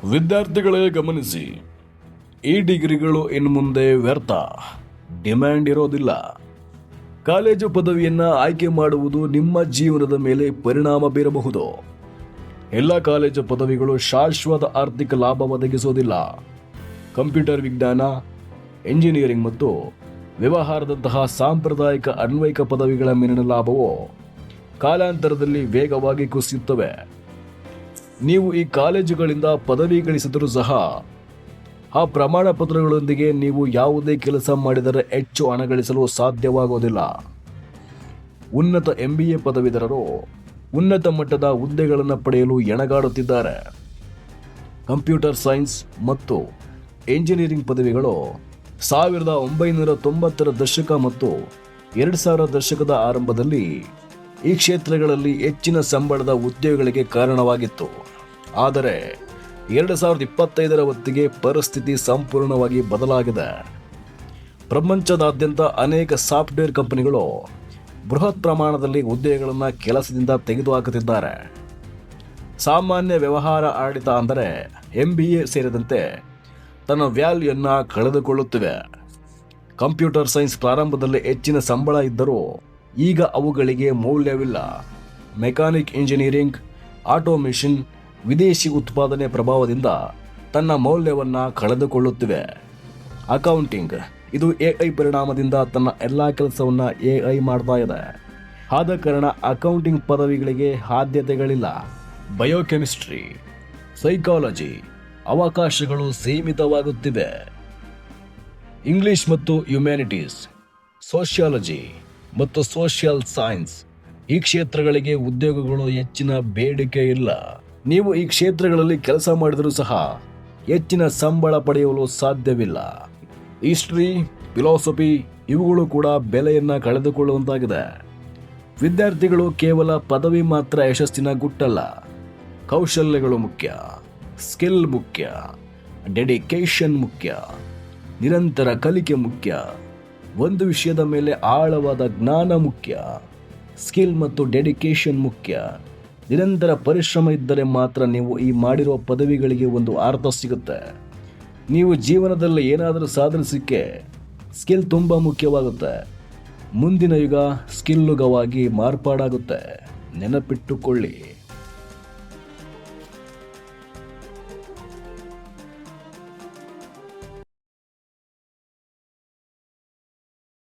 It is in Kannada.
ವಿದ್ಯಾರ್ಥಿಗಳೇ ಗಮನಿಸಿ, ಈ ಡಿಗ್ರಿಗಳು ಇನ್ನು ಮುಂದೆ ವ್ಯರ್ಥ, ಡಿಮ್ಯಾಂಡ್ ಇರೋದಿಲ್ಲ. ಕಾಲೇಜು ಪದವಿಯನ್ನು ಆಯ್ಕೆ ಮಾಡುವುದು ನಿಮ್ಮ ಜೀವನದ ಮೇಲೆ ಪರಿಣಾಮ ಬೀರಬಹುದು. ಎಲ್ಲ ಕಾಲೇಜು ಪದವಿಗಳು ಶಾಶ್ವತ ಆರ್ಥಿಕ ಲಾಭ ಒದಗಿಸೋದಿಲ್ಲ. ಕಂಪ್ಯೂಟರ್ ವಿಜ್ಞಾನ, ಎಂಜಿನಿಯರಿಂಗ್ ಮತ್ತು ವ್ಯವಹಾರದಂತಹ ಸಾಂಪ್ರದಾಯಿಕ ಅನ್ವಯಿಕ ಪದವಿಗಳ ಮೇಲಿನ ಲಾಭವು ಕಾಲಾಂತರದಲ್ಲಿ ವೇಗವಾಗಿ ಕುಸಿಯುತ್ತವೆ. ನೀವು ಈ ಕಾಲೇಜುಗಳಿಂದ ಪದವಿ ಗಳಿಸಿದರೂ ಸಹ ಆ ಪ್ರಮಾಣ ಪತ್ರಗಳೊಂದಿಗೆ ನೀವು ಯಾವುದೇ ಕೆಲಸ ಮಾಡಿದರೆ ಹೆಚ್ಚು ಹಣ ಗಳಿಸಲು ಸಾಧ್ಯವಾಗುವುದಿಲ್ಲ. ಉನ್ನತ MBA ಪದವೀಧರರು ಉನ್ನತ ಮಟ್ಟದ ಹುದ್ದೆಗಳನ್ನು ಪಡೆಯಲು ಎಣಗಾಡುತ್ತಿದ್ದಾರೆ. ಕಂಪ್ಯೂಟರ್ ಸೈನ್ಸ್ ಮತ್ತು ಎಂಜಿನಿಯರಿಂಗ್ ಪದವಿಗಳು 1990ರ ದಶಕ ಮತ್ತು 2000ರ ದಶಕದ ಆರಂಭದಲ್ಲಿ ಈ ಕ್ಷೇತ್ರಗಳಲ್ಲಿ ಹೆಚ್ಚಿನ ಸಂಬಳದ ಉದ್ಯೋಗಗಳಿಗೆ ಕಾರಣವಾಗಿತ್ತು. ಆದರೆ 2025ರ ಹೊತ್ತಿಗೆ ಪರಿಸ್ಥಿತಿ ಸಂಪೂರ್ಣವಾಗಿ ಬದಲಾಗಿದೆ. ಪ್ರಪಂಚದಾದ್ಯಂತ ಅನೇಕ ಸಾಫ್ಟ್ವೇರ್ ಕಂಪನಿಗಳು ಬೃಹತ್ ಪ್ರಮಾಣದಲ್ಲಿ ಹುದ್ದೆಗಳನ್ನು ಕೆಲಸದಿಂದ ತೆಗೆದುಹಾಕುತ್ತಿದ್ದಾರೆ. ಸಾಮಾನ್ಯ ವ್ಯವಹಾರ ಆಡಳಿತ ಅಂದರೆ MBA ಸೇರಿದಂತೆ ತನ್ನ ವ್ಯಾಲ್ಯೂಯನ್ನು ಕಳೆದುಕೊಳ್ಳುತ್ತಿವೆ. ಕಂಪ್ಯೂಟರ್ ಸೈನ್ಸ್ ಪ್ರಾರಂಭದಲ್ಲಿ ಹೆಚ್ಚಿನ ಸಂಬಳ ಇದ್ದರೂ ಈಗ ಅವುಗಳಿಗೆ ಮೌಲ್ಯವಿಲ್ಲ. ಮೆಕ್ಯಾನಿಕ್ ಇಂಜಿನಿಯರಿಂಗ್, ಆಟೋಮೇಷನ್, ವಿದೇಶಿ ಉತ್ಪಾದನೆ ಪ್ರಭಾವದಿಂದ ತನ್ನ ಮೌಲ್ಯವನ್ನು ಕಳೆದುಕೊಳ್ಳುತ್ತಿವೆ. ಅಕೌಂಟಿಂಗ್, ಇದು AI ಪರಿಣಾಮದಿಂದ ತನ್ನ ಎಲ್ಲ ಕೆಲಸವನ್ನು AI ಮಾಡ್ತಾ ಇದೆ. ಆದ ಕಾರಣ ಅಕೌಂಟಿಂಗ್ ಪದವಿಗಳಿಗೆ ಆದ್ಯತೆಗಳಿಲ್ಲ. ಬಯೋಕೆಮಿಸ್ಟ್ರಿ, ಸೈಕಾಲಜಿ ಅವಕಾಶಗಳು ಸೀಮಿತವಾಗುತ್ತಿವೆ. ಇಂಗ್ಲಿಷ್ ಮತ್ತು ಹ್ಯುಮ್ಯಾನಿಟೀಸ್, ಸೋಷಿಯಾಲಜಿ ಮತ್ತು ಸೋಷಿಯಲ್ ಸೈನ್ಸ್ ಈ ಕ್ಷೇತ್ರಗಳಿಗೆ ಉದ್ಯೋಗಗಳು ಹೆಚ್ಚಿನ ಬೇಡಿಕೆ ಇಲ್ಲ. ನೀವು ಈ ಕ್ಷೇತ್ರಗಳಲ್ಲಿ ಕೆಲಸ ಮಾಡಿದರೂ ಸಹ ಹೆಚ್ಚಿನ ಸಂಬಳ ಪಡೆಯಲು ಸಾಧ್ಯವಿಲ್ಲ. ಹಿಸ್ಟ್ರಿ, ಫಿಲಾಸಫಿ ಇವುಗಳು ಕೂಡ ಬೆಲೆಯನ್ನು ಕಳೆದುಕೊಳ್ಳುವಂತಾಗಿದೆ. ವಿದ್ಯಾರ್ಥಿಗಳು ಕೇವಲ ಪದವಿ ಮಾತ್ರ ಯಶಸ್ಸಿನ ಗುಟ್ಟಲ್ಲ. ಕೌಶಲ್ಯಗಳು ಮುಖ್ಯ, ಸ್ಕಿಲ್ ಮುಖ್ಯ, ಡೆಡಿಕೇಶನ್ ಮುಖ್ಯ, ನಿರಂತರ ಕಲಿಕೆ ಮುಖ್ಯ, ಒಂದು ವಿಷಯದ ಮೇಲೆ ಆಳವಾದ ಜ್ಞಾನ ಮುಖ್ಯ. ಸ್ಕಿಲ್ ಮತ್ತು ಡೆಡಿಕೇಶನ್ ಮುಖ್ಯ. ನಿರಂತರ ಪರಿಶ್ರಮ ಇದ್ದರೆ ಮಾತ್ರ ನೀವು ಈ ಮಾಡಿರುವ ಪದವಿಗಳಿಗೆ ಒಂದು ಅರ್ಥ ಸಿಗುತ್ತೆ. ನೀವು ಜೀವನದಲ್ಲಿ ಏನಾದರೂ ಸಾಧಿಸಲಿಕ್ಕೆ ಸ್ಕಿಲ್ ತುಂಬ ಮುಖ್ಯವಾಗುತ್ತೆ. ಮುಂದಿನ ಯುಗ ಸ್ಕಿಲ್ ಯುಗವಾಗಿ ಮಾರ್ಪಾಡಾಗುತ್ತೆ. ನೆನಪಿಟ್ಟುಕೊಳ್ಳಿ.